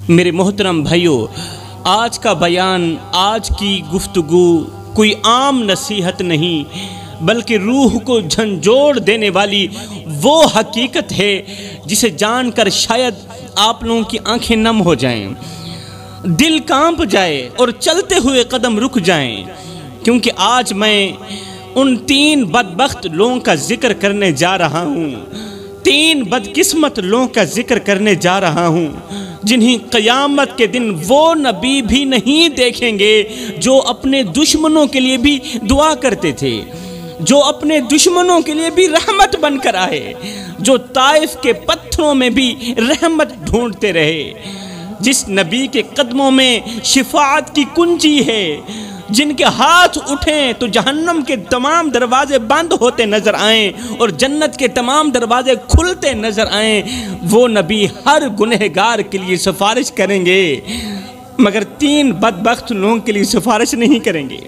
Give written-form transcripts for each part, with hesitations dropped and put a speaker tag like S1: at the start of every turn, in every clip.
S1: میرے محترم بھائیو، آج کا بیان، آج کی گفتگو کوئی عام نصیحت نہیں بلکہ روح کو جھنجھوڑ دینے والی وہ حقیقت ہے جسے جان کر شاید آپ لوگوں کی آنکھیں نم ہو جائیں، دل کانپ جائے اور چلتے ہوئے قدم رک جائیں، کیونکہ آج میں ان 3 بدبخت لوگوں کا ذکر کرنے جا رہا ہوں، 3 بدقسمت لوگوں کا ذکر کرنے جا رہا ہوں جنہیں قیامت کے دن وہ نبی بھی نہیں دیکھیں گے جو اپنے دشمنوں کے لیے بھی دعا کرتے تھے، جو اپنے دشمنوں کے لیے بھی رحمت بن کر آئے، جو طائف کے پتھروں میں بھی رحمت ڈھونڈتے رہے، جس نبی کے قدموں میں شفاعت کی کنجی ہے، جن کے ہاتھ اٹھیں تو جہنم کے تمام دروازے بند ہوتے نظر آئیں اور جنت کے تمام دروازے کھلتے نظر آئیں، وہ نبی ہر گنہگار کے لیے سفارش کریں گے، مگر 3 بدبخت لوگوں کے لیے سفارش نہیں کریں گے۔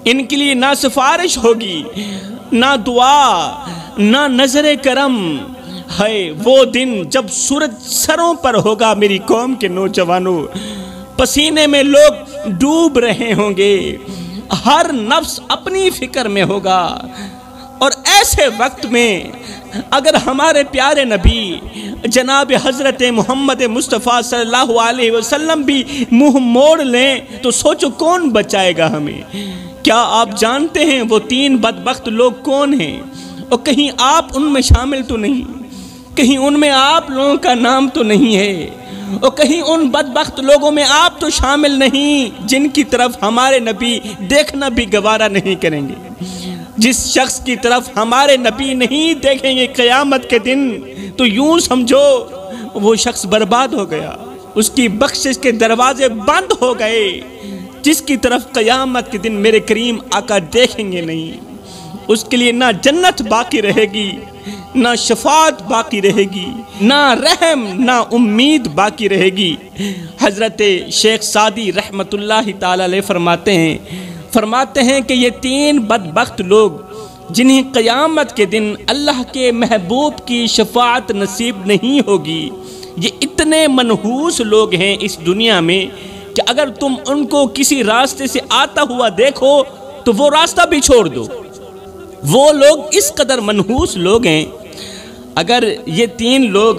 S1: ان کے لیے نہ سفارش ہوگی، نہ دعا، نہ نظر کرم۔ ہے وہ دن جب سورج سروں پر ہوگا میری قوم کے نوجوانوں، پسینے میں لوگ ڈوب رہے ہوں گے، ہر نفس اپنی فکر میں ہوگا، اور ایسے وقت میں اگر ہمارے پیارے نبی جناب حضرت محمد مصطفیٰ صلی اللہ علیہ وسلم بھی منہ موڑ لیں تو سوچو کون بچائے گا ہمیں؟ کیا آپ جانتے ہیں وہ 3 بدبخت لوگ کون ہیں؟ اور کہیں آپ ان میں شامل تو نہیں، کہیں ان میں آپ لوگوں کا نام تو نہیں ہے، اور کہیں ان بدبخت لوگوں میں آپ تو شامل نہیں جن کی طرف ہمارے نبی دیکھنا بھی گوارا نہیں کریں گے۔ جس شخص کی طرف ہمارے نبی نہیں دیکھیں گے قیامت کے دن تو یوں سمجھو وہ شخص برباد ہو گیا، اس کی بخشش کے دروازے بند ہو گئے، جس کی طرف قیامت کے دن میرے کریم آقا دیکھیں گے نہیں، اس کے لیے نہ جنت باقی رہے گی، نہ شفاعت باقی رہے گی، نہ رحم، نہ امید باقی رہے گی۔ حضرت شیخ سعدی رحمت اللہ تعالی علیہ فرماتے ہیں کہ یہ 3 بدبخت لوگ جنہیں قیامت کے دن اللہ کے محبوب کی شفاعت نصیب نہیں ہوگی، یہ اتنے منحوس لوگ ہیں اس دنیا میں کہ اگر تم ان کو کسی راستے سے آتا ہوا دیکھو تو وہ راستہ بھی چھوڑ دو۔ وہ لوگ اس قدر منحوس لوگ ہیں، اگر یہ 3 لوگ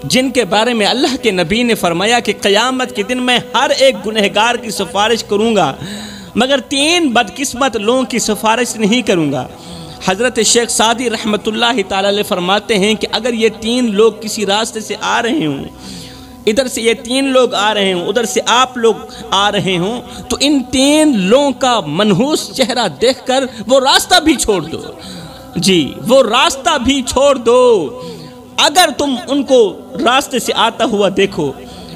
S1: جن کے بارے میں اللہ کے نبی نے فرمایا کہ قیامت کے دن میں ہر ایک گنہگار کی سفارش کروں گا مگر 3 بدقسمت لوگوں کی سفارش نہیں کروں گا۔ حضرت شیخ سعدی رحمت اللہ تعالی علیہ فرماتے ہیں کہ اگر یہ 3 لوگ کسی راستے سے آ رہے ہوں، ادھر سے یہ 3 لوگ آ رہے ہوں، ادھر سے آپ لوگ آ رہے ہوں، تو ان 3 لوگوں کا منحوس چہرہ دیکھ کر وہ راستہ بھی چھوڑ دو، جی وہ راستہ بھی چھوڑ دو۔ اگر تم ان کو راستے سے آتا ہوا دیکھو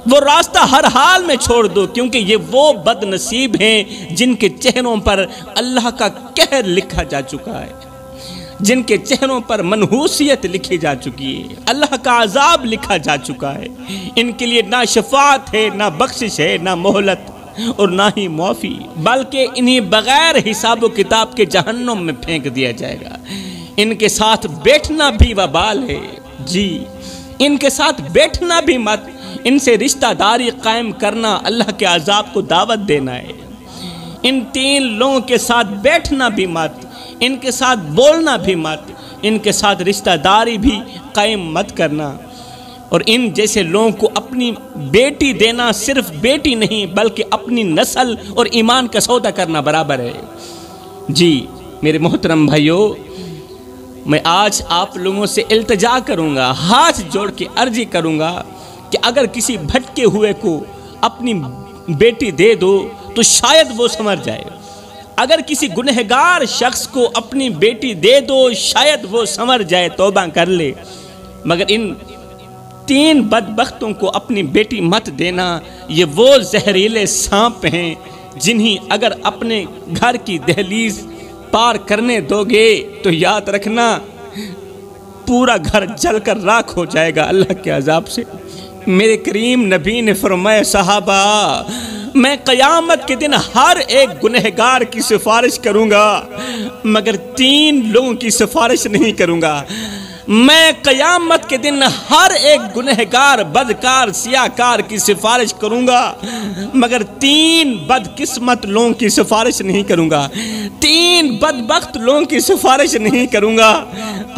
S1: وہ راستہ ہر حال میں چھوڑ دو، کیونکہ یہ وہ بد نصیب ہیں جن کے چہروں پر اللہ کا قہر لکھا جا چکا ہے، جن کے چہروں پر منحوسیت لکھی جا چکی ہے، اللہ کا عذاب لکھا جا چکا ہے۔ ان کے لیے نہ شفاعت ہے، نہ بخشش ہے، نہ مہلت اور نہ ہی معافی، بلکہ انہیں بغیر حساب و کتاب کے جہنم میں پھینک دیا جائے گا۔ ان کے ساتھ بیٹھنا بھی وبال ہے، جی ان کے ساتھ بیٹھنا بھی مت، ان سے رشتہ داری قائم کرنا اللہ کے عذاب کو دعوت دینا ہے۔ ان 3 لوگوں کے ساتھ بیٹھنا بھی مت، ان کے ساتھ بولنا بھی مت، ان کے ساتھ رشتہ داری بھی قائم مت کرنا، اور ان جیسے لوگوں کو اپنی بیٹی دینا صرف بیٹی نہیں بلکہ اپنی نسل اور ایمان کا سودا کرنا برابر ہے۔ جی میرے محترم بھائیو، میں آج آپ لوگوں سے التجا کروں گا، ہاتھ جوڑ کے عرضی کروں گا کہ اگر کسی بھٹکے ہوئے کو اپنی بیٹی دے دو تو شاید وہ سنور جائے، اگر کسی گنہگار شخص کو اپنی بیٹی دے دو شاید وہ سنور جائے، توبہ کر لے، مگر ان 3 بدبختوں کو اپنی بیٹی مت دینا۔ یہ وہ زہریلے سانپ ہیں جنہیں اگر اپنے گھر کی دہلیز پار کرنے دو گے تو یاد رکھنا پورا گھر جل کر راکھ ہو جائے گا اللہ کے عذاب سے۔ میرے کریم نبی نے فرمایا صحابہ میں قیامت کے دن ہر ایک گنہگار کی سفارش کروں گا مگر 3 لوگوں کی سفارش نہیں کروں گا۔ میں قیامت کے دن ہر ایک گنہگار بدکار سیاہکار کی سفارش کروں گا، مگر 3 بدقسمت لوگوں کی سفارش نہیں کروں گا، 3 بدبخت لوگوں کی سفارش نہیں کروں گا۔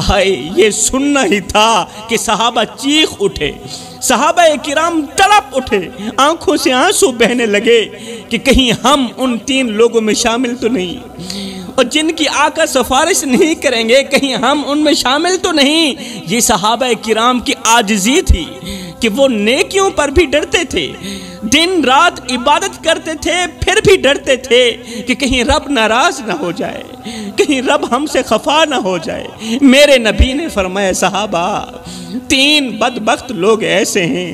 S1: ہائے، یہ سننا ہی تھا کہ صحابہ چیخ اٹھے، صحابہ کرام تڑپ اٹھے، آنکھوں سے آنسو بہنے لگے کہ کہیں ہم ان 3 لوگوں میں شامل تو نہیں، اور جن کی آقا سفارش نہیں کریں گے کہیں ہم ان میں شامل تو نہیں۔ یہ صحابہ کرام کی عاجزی تھی کہ وہ نیکیوں پر بھی ڈرتے تھے، دن رات عبادت کرتے تھے، پھر بھی ڈرتے تھے کہ کہیں رب ناراض نہ ہو جائے، کہیں رب ہم سے خفا نہ ہو جائے۔ میرے نبی نے فرمایا صحابہ 3 بدبخت لوگ ایسے ہیں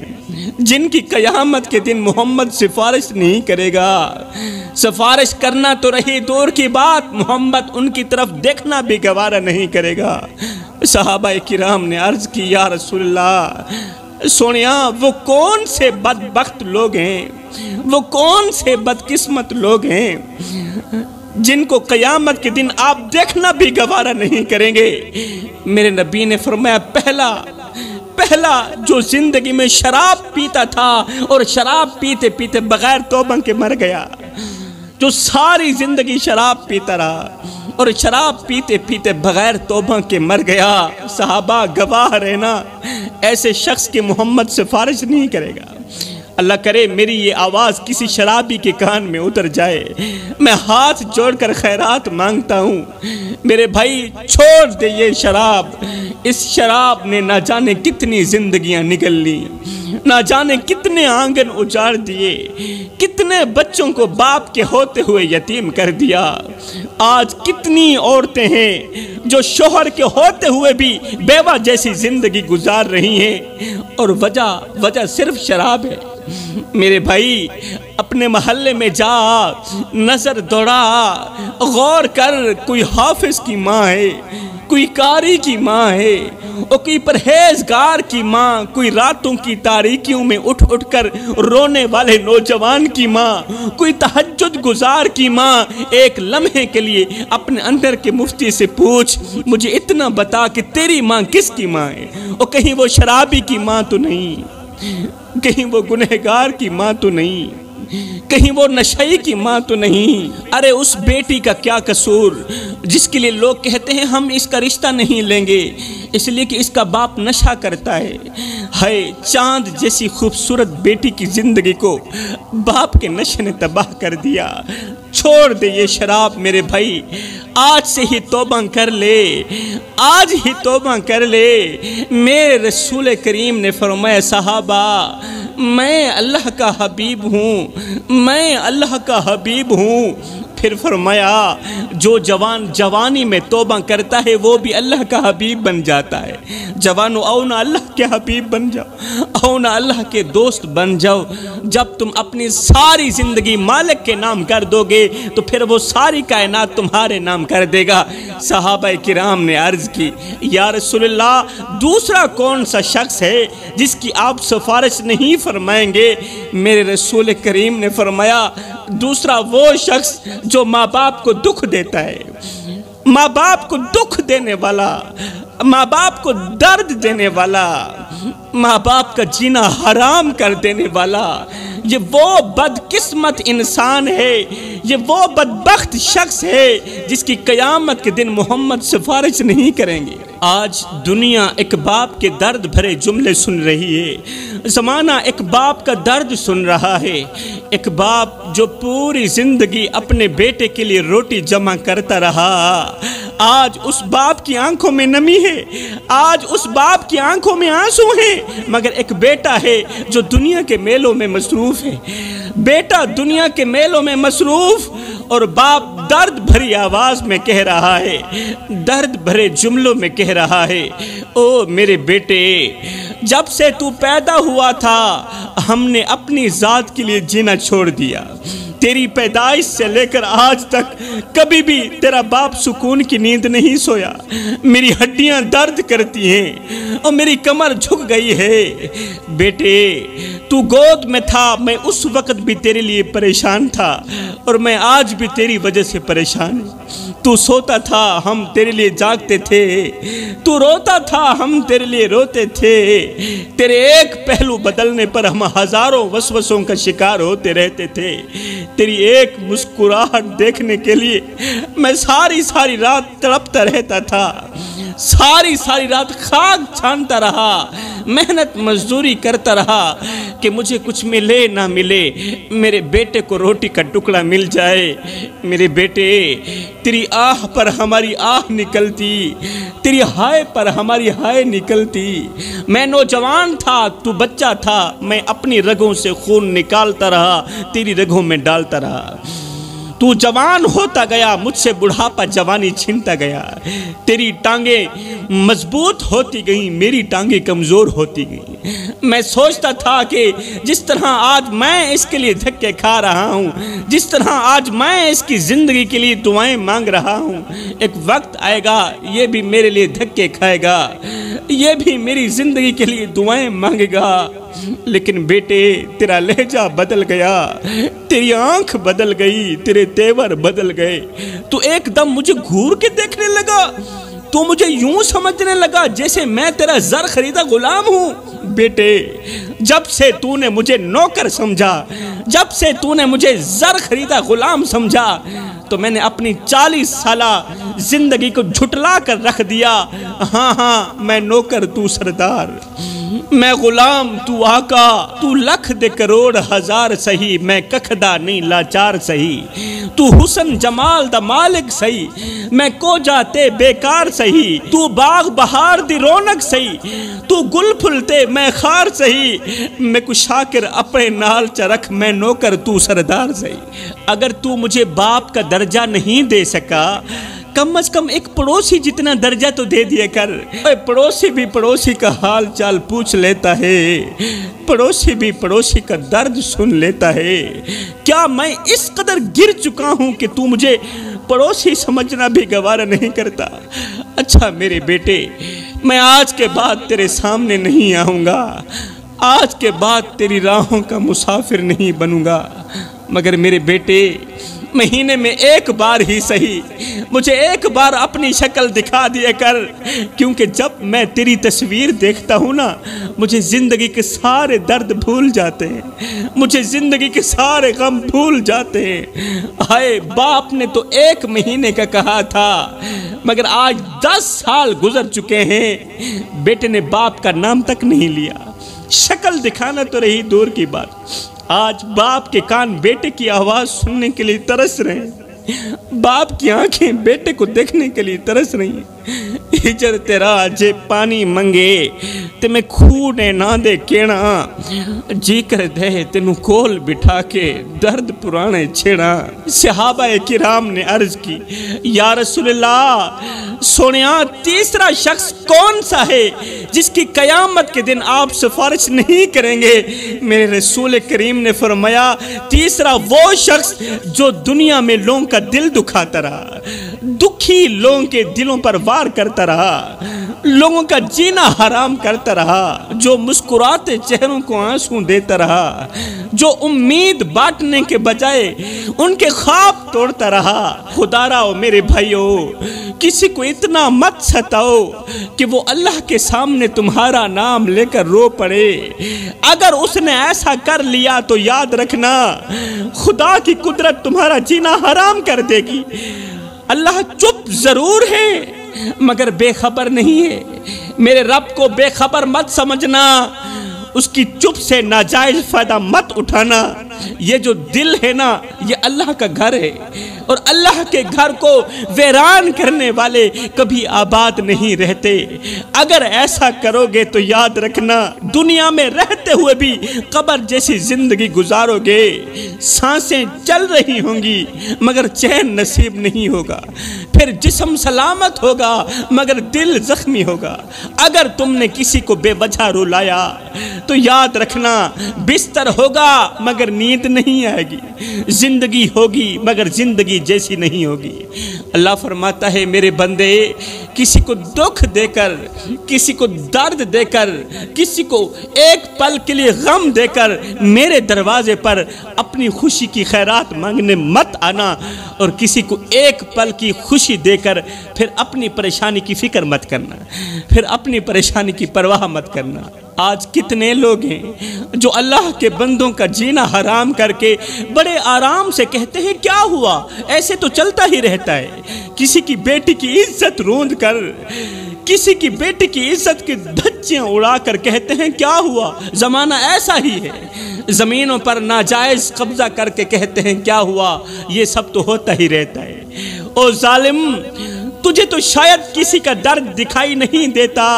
S1: جن کی قیامت کے دن محمد سفارش نہیں کرے گا، سفارش کرنا تو رہی دور کی بات، محمد ان کی طرف دیکھنا بھی گوارا نہیں کرے گا۔ صحابہ کرام نے عرض کی یا رسول اللہ، سونیا وہ کون سے بدبخت لوگ ہیں، وہ کون سے بدقسمت لوگ ہیں جن کو قیامت کے دن آپ دیکھنا بھی گوارا نہیں کریں گے؟ میرے نبی نے فرمایا پہلا جو زندگی میں شراب پیتا تھا اور شراب پیتے پیتے بغیر توبہ کے مر گیا، جو ساری زندگی شراب پیتا رہا اور شراب پیتے پیتے بغیر توبہ کے مر گیا، صحابہ گواہ رہنا ایسے شخص کی محمد سفارش نہیں کرے گا۔ اللہ کرے میری یہ آواز کسی شرابی کے کان میں اتر جائے، میں ہاتھ جوڑ کر خیرات مانگتا ہوں، میرے بھائی چھوڑ دے یہ شراب۔ اس شراب نے نہ جانے کتنی زندگیاں نگل لی، نہ جانے کتنے آنگن اجاڑ دیے، کتنے بچوں کو باپ کے ہوتے ہوئے یتیم کر دیا۔ آج کتنی عورتیں ہیں جو شوہر کے ہوتے ہوئے بھی بیوہ جیسی زندگی گزار رہی ہیں، اور وجہ صرف شراب ہے۔ میرے بھائی اپنے محلے میں جا، نظر دوڑا، غور کر، کوئی حافظ کی ماں ہے، کوئی قاری کی ماں ہے، اور کوئی پرہیزگار کی ماں، کوئی راتوں کی تاریکیوں میں اٹھ کر رونے والے نوجوان کی ماں، کوئی تہجد گزار کی ماں۔ ایک لمحے کے لیے اپنے اندر کے مفتی سے پوچھ، مجھے اتنا بتا کہ تیری ماں کس کی ماں ہے؟ اور کہیں وہ شرابی کی ماں تو نہیں، کہیں وہ گنہگار کی ماں تو نہیں، کہیں وہ نشئی کی ماں تو نہیں۔ ارے اس بیٹی کا کیا قصور جس کے لیے لوگ کہتے ہیں ہم اس کا رشتہ نہیں لیں گے اس لیے کہ اس کا باپ نشہ کرتا ہے۔ ہائے، چاند جیسی خوبصورت بیٹی کی زندگی کو باپ کے نشے نے تباہ کر دیا۔ چھوڑ دے یہ شراب میرے بھائی، آج سے ہی توبہ کر لے، آج ہی توبہ کر لے۔ میرے رسول کریم نے فرمایا صحابہ میں اللہ کا حبیب ہوں، میں اللہ کا حبیب ہوں۔ پھر فرمایا جو جوان جوانی میں توبہ کرتا ہے وہ بھی اللہ کا حبیب بن جاتا ہے۔ جوانو آؤ نا اللہ کے حبیب بن جاؤ، آؤ نا اللہ کے دوست بن جاؤ۔ جب تم اپنی ساری زندگی مالک کے نام کر دو گے تو پھر وہ ساری کائنات تمہارے نام کر دے گا۔ صحابہ کرام نے عرض کی یا رسول اللہ دوسرا کون سا شخص ہے جس کی آپ سفارش نہیں فرمائیں گے؟ میرے رسول کریم نے فرمایا دوسرا وہ شخص جو ماں باپ کو دکھ دیتا ہے، ماں باپ کو دکھ دینے والا، ماں باپ کو درد دینے والا، ماں باپ کا جینا حرام کر دینے والا۔ یہ وہ بدقسمت انسان ہے، یہ وہ بدبخت شخص ہے جس کی قیامت کے دن محمد سفارش نہیں کریں گے۔ آج دنیا ایک باپ کے درد بھرے جملے سن رہی ہے، زمانہ ایک باپ کا درد سن رہا ہے، ایک باپ جو پوری زندگی اپنے بیٹے کے لیے روٹی جمع کرتا رہا۔ آج اس باپ کی آنکھوں میں نمی ہے، آج اس باپ کی آنکھوں میں آنسو ہیں، مگر ایک بیٹا ہے جو دنیا کے میلوں میں مصروف ہے، بیٹا دنیا کے میلوں میں مصروف، اور باپ درد بھری آواز میں کہہ رہا ہے، درد بھرے جملوں میں کہہ رہا ہے، او میرے بیٹے جب سے تو پیدا ہوا تھا ہم نے اپنی ذات کے لیے جینا چھوڑ دیا، تیری پیدائش سے لے کر آج تک کبھی بھی تیرا باپ سکون کی نیند نہیں سویا، میری ہڈیاں درد کرتی ہیں اور میری کمر جھک گئی ہے۔ بیٹے تو گود میں تھا، میں اس وقت بھی تیرے لیے پریشان تھا اور میں آج بھی تیری وجہ سے پریشان ہوں۔ تو سوتا تھا ہم تیرے لیے جاگتے تھے، تو روتا تھا ہم تیرے لیے روتے تھے، تیرے ایک پہلو بدلنے پر ہم ہزاروں وسوسوں کا شکار ہوتے رہتے تھے، تیری ایک مسکراہٹ دیکھنے کے لیے میں ساری رات تڑپتا رہتا تھا، ساری رات خاک چھانتا رہا، محنت مزدوری کرتا رہا کہ مجھے کچھ ملے نہ ملے، میرے بیٹے کو روٹی کا ٹکڑا مل جائے۔ میرے بیٹے، تیری آہ پر ہماری آہ نکلتی، تیری ہائے پر ہماری ہائے نکلتی۔ میں نوجوان تھا، تو بچہ تھا، میں اپنی رگوں سے خون نکالتا رہا، تیری رگوں میں ڈالتا رہا۔ تو جوان ہوتا گیا، مجھ سے بڑھاپا جوانی چھنتا گیا، تیری ٹانگیں مضبوط ہوتی گئیں، میری ٹانگیں کمزور ہوتی گئیں۔ میں سوچتا تھا کہ جس طرح آج میں اس کے لیے دھکے کھا رہا ہوں، جس طرح آج میں اس کی زندگی کے لیے دعائیں مانگ رہا ہوں، ایک وقت آئے گا یہ بھی میرے لیے دھکے کھائے گا، یہ بھی میری زندگی کے لیے دعائیں مانگے گا۔ لیکن بیٹے، تیرا لہجہ بدل گیا، تیری آنکھ بدل گئی، تیرے تیور بدل گئے، تو ایک دم مجھے گھور کے دیکھنے لگا، تو مجھے یوں سمجھنے لگا جیسے میں تیرا زر خریدا غلام ہوں۔ بیٹے، جب سے تو نے مجھے نوکر سمجھا، جب سے تو نے مجھے زر خریدا غلام سمجھا، تو میں نے اپنی 40 سالہ زندگی کو جھٹلا کر رکھ دیا۔ ہاں، میں نوکر، تو سردار، میں غلام، تو آقا، تو لکھ دے کروڑ ہزار سہی، میں ککھدا نہیں لاچار سہی، تو حسن جمال دا مالک سہی، میں کو جاتے بیکار سہی، تو باغ بہار دی رونق سہی، تو گل پھلتے میں خار سہی، میں کو شاکر اپنے نال چرکھ، میں نوکر، تو سردار سہی۔ اگر تو مجھے باپ کا درجہ نہیں دے سکا، کم از کم ایک پڑوسی جتنا درجہ تو دے دیا کر۔ پڑوسی بھی پڑوسی کا حال چال پوچھ لیتا ہے، پڑوسی بھی پڑوسی کا درد سن لیتا ہے۔ کیا میں اس قدر گر چکا ہوں کہ تو مجھے پڑوسی سمجھنا بھی گوارا نہیں کرتا؟ اچھا میرے بیٹے، میں آج کے بعد تیرے سامنے نہیں آؤں گا، آج کے بعد تیری راہوں کا مسافر نہیں بنوں گا، مگر میرے بیٹے، مہینے میں ایک بار ہی صحیح مجھے ایک بار اپنی شکل دکھا دیا کر، کیونکہ جب میں تیری تصویر دیکھتا ہوں نا، مجھے زندگی کے سارے درد بھول جاتے ہیں، مجھے زندگی کے سارے غم بھول جاتے ہیں۔ ہائے، باپ نے تو 1 مہینے کا کہا تھا، مگر آج 10 سال گزر چکے ہیں، بیٹے نے باپ کا نام تک نہیں لیا، شکل دکھانا تو رہی دور کی بات۔ آج باپ کے کان بیٹے کی آواز سننے کے لیے ترس رہے ہیں، باپ کی آنکھیں بیٹے کو دیکھنے کے لیے ترس رہی ہیں۔ ہجر تیرا جے پانی منگے تے میں کھونے نہ دے کینا، جی کر دے تینوں کول بٹھا کے درد پرانے چھیڑا۔ صحابہ کرام نے عرض کی، یا رسول اللہ، سونیا تیسرا شخص کون سا ہے جس کی قیامت کے دن آپ سفارش نہیں کریں گے؟ میرے رسول کریم نے فرمایا، تیسرا وہ شخص جو دنیا میں لوگوں کا دل دکھاتا رہا، دکھی لوگوں کے دلوں پر وار کرتا رہا، لوگوں کا جینا حرام کرتا رہا، جو مسکراتے چہروں کو آنسو دیتا رہا، جو امید بانٹنے کے بجائے ان کے خواب توڑتا رہا۔ خدا راو میرے بھائیو، کسی کو اتنا مت ستاؤ کہ وہ اللہ کے سامنے تمہارا نام لے کر رو پڑے۔ اگر اس نے ایسا کر لیا تو یاد رکھنا، خدا کی قدرت تمہارا جینا حرام کر دے گی۔ اللہ چپ ضرور ہے مگر بے خبر نہیں ہے۔ میرے رب کو بے خبر مت سمجھنا، اس کی چپ سے ناجائز فائدہ مت اٹھانا۔ یہ جو دل ہے نا، یہ اللہ کا گھر ہے، اور اللہ کے گھر کو ویران کرنے والے کبھی آباد نہیں رہتے۔ اگر ایسا کرو گے تو یاد رکھنا، دنیا میں رہتے ہوئے بھی قبر جیسی زندگی گزارو گے۔ سانسیں چل رہی ہوں گی مگر چین نصیب نہیں ہوگا، پھر جسم سلامت ہوگا مگر دل زخمی ہوگا۔ اگر تم نے کسی کو بے وجہ رلایا تو یاد رکھنا، بستر ہوگا مگر نیند نیند نہیں آئے گی، زندگی ہوگی مگر زندگی جیسی نہیں ہوگی۔ اللہ فرماتا ہے میرے بندے، کسی کو دکھ دے کر، کسی کو درد دے کر، کسی کو ایک پل کے لیے غم دے کر میرے دروازے پر اپنی خوشی کی خیرات مانگنے مت آنا، اور کسی کو ایک پل کی خوشی دے کر پھر اپنی پریشانی کی فکر مت کرنا، پھر اپنی پریشانی کی پرواہ مت کرنا۔ آج کتنے لوگ ہیں جو اللہ کے بندوں کا جینا حرام کر کے بڑے آرام سے کہتے ہیں کیا ہوا، ایسے تو چلتا ہی رہتا ہے۔ کسی کی بیٹی کی عزت روند کر، کسی کی بیٹی کی عزت کی دھچیاں اڑا کر کہتے ہیں کیا ہوا، زمانہ ایسا ہی ہے۔ زمینوں پر ناجائز قبضہ کر کے کہتے ہیں کیا ہوا، یہ سب تو ہوتا ہی رہتا ہے۔ او ظالم، تجھے تو شاید کسی کا درد دکھائی نہیں دیتا،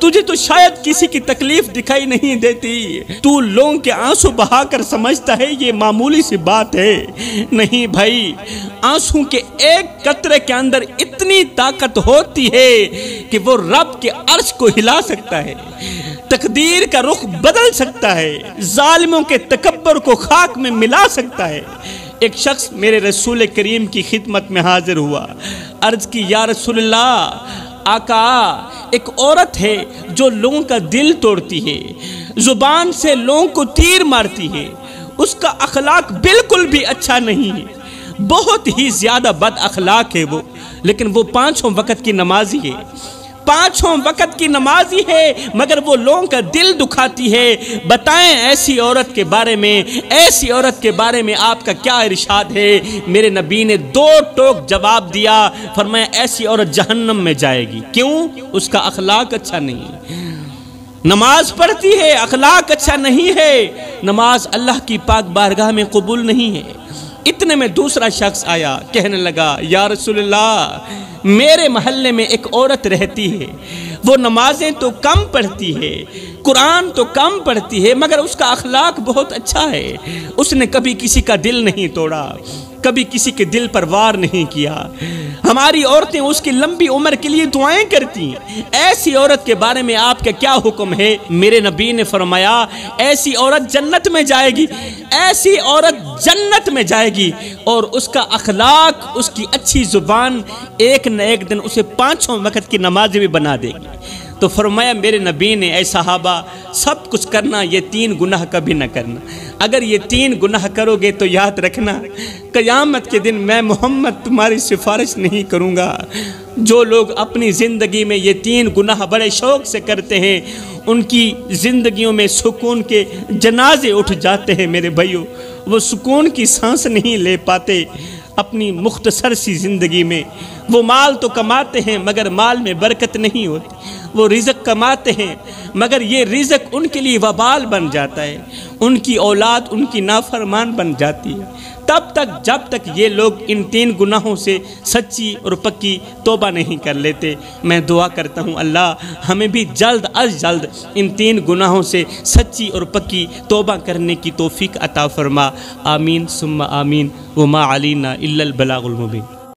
S1: تجھے تو شاید کسی کی تکلیف دکھائی نہیں دیتی، تو لوگوں کے آنسو بہا کر سمجھتا ہے یہ معمولی سی بات ہے۔ نہیں بھائی، آنسو کے ایک قطرے کے اندر اتنی طاقت ہوتی ہے کہ وہ رب کے عرش کو ہلا سکتا ہے، تقدیر کا رخ بدل سکتا ہے، ظالموں کے تکبر کو خاک میں ملا سکتا ہے۔ ایک شخص میرے رسول کریم کی خدمت میں حاضر ہوا، عرض کی یا رسول اللہ، آقا ایک عورت ہے جو لوگوں کا دل توڑتی ہے، زبان سے لوگوں کو تیر مارتی ہے، اس کا اخلاق بالکل بھی اچھا نہیں ہے، بہت ہی زیادہ بد اخلاق ہے وہ، لیکن وہ 5 وقت کی نمازی ہے، 5 وقت کی نمازی ہے، مگر وہ لوگوں کا دل دکھاتی ہے۔ بتائیں ایسی عورت کے بارے میں، ایسی عورت کے بارے میں آپ کا کیا ارشاد ہے؟ میرے نبی نے 2 ٹوک جواب دیا، فرمایا ایسی عورت جہنم میں جائے گی۔ کیوں؟ اس کا اخلاق اچھا نہیں ہے، نماز پڑھتی ہے، اخلاق اچھا نہیں ہے، نماز اللہ کی پاک بارگاہ میں قبول نہیں ہے۔ اتنے میں دوسرا شخص آیا، کہنے لگا یا رسول اللہ، میرے محلے میں ایک عورت رہتی ہے، وہ نمازیں تو کم پڑھتی ہے، قرآن تو کم پڑھتی ہے، مگر اس کا اخلاق بہت اچھا ہے، اس نے کبھی کسی کا دل نہیں توڑا، کبھی کسی کے دل پر وار نہیں کیا، ہماری عورتیں اس کی لمبی عمر کے لیے دعائیں کرتی ہیں، ایسی عورت کے بارے میں آپ کا کیا حکم ہے؟ میرے نبی نے فرمایا ایسی عورت جنت میں جائے گی، ایسی عورت جنت میں جائے گی، اور اس کا اخلاق، اس کی اچھی زبان ایک نہ ایک دن اسے 5 وقت کی نماز بھی بنا دے گی۔ تو فرمایا میرے نبی نے اے صحابہ، سب کچھ کرنا، یہ 3 گناہ کبھی نہ کرنا، اگر یہ 3 گناہ کرو گے تو یاد رکھنا قیامت کے دن میں محمد تمہاری سفارش نہیں کروں گا۔ جو لوگ اپنی زندگی میں یہ 3 گناہ بڑے شوق سے کرتے ہیں، ان کی زندگیوں میں سکون کے جنازے اٹھ جاتے ہیں میرے بھائیوں، وہ سکون کی سانس نہیں لے پاتے اپنی مختصر سی زندگی میں۔ وہ مال تو کماتے ہیں مگر مال میں برکت نہیں ہوتی، وہ رزق کماتے ہیں مگر یہ رزق ان کے لیے وبال بن جاتا ہے، ان کی اولاد ان کی نافرمان بن جاتی ہے۔ تب تک جب تک یہ لوگ ان 3 گناہوں سے سچی اور پکی توبہ نہیں کر لیتے۔ میں دعا کرتا ہوں اللہ ہمیں بھی جلد از جلد ان 3 گناہوں سے سچی اور پکی توبہ کرنے کی توفیق عطا فرما۔ آمین ثم آمین، وما علینا الا البلاغ المبین۔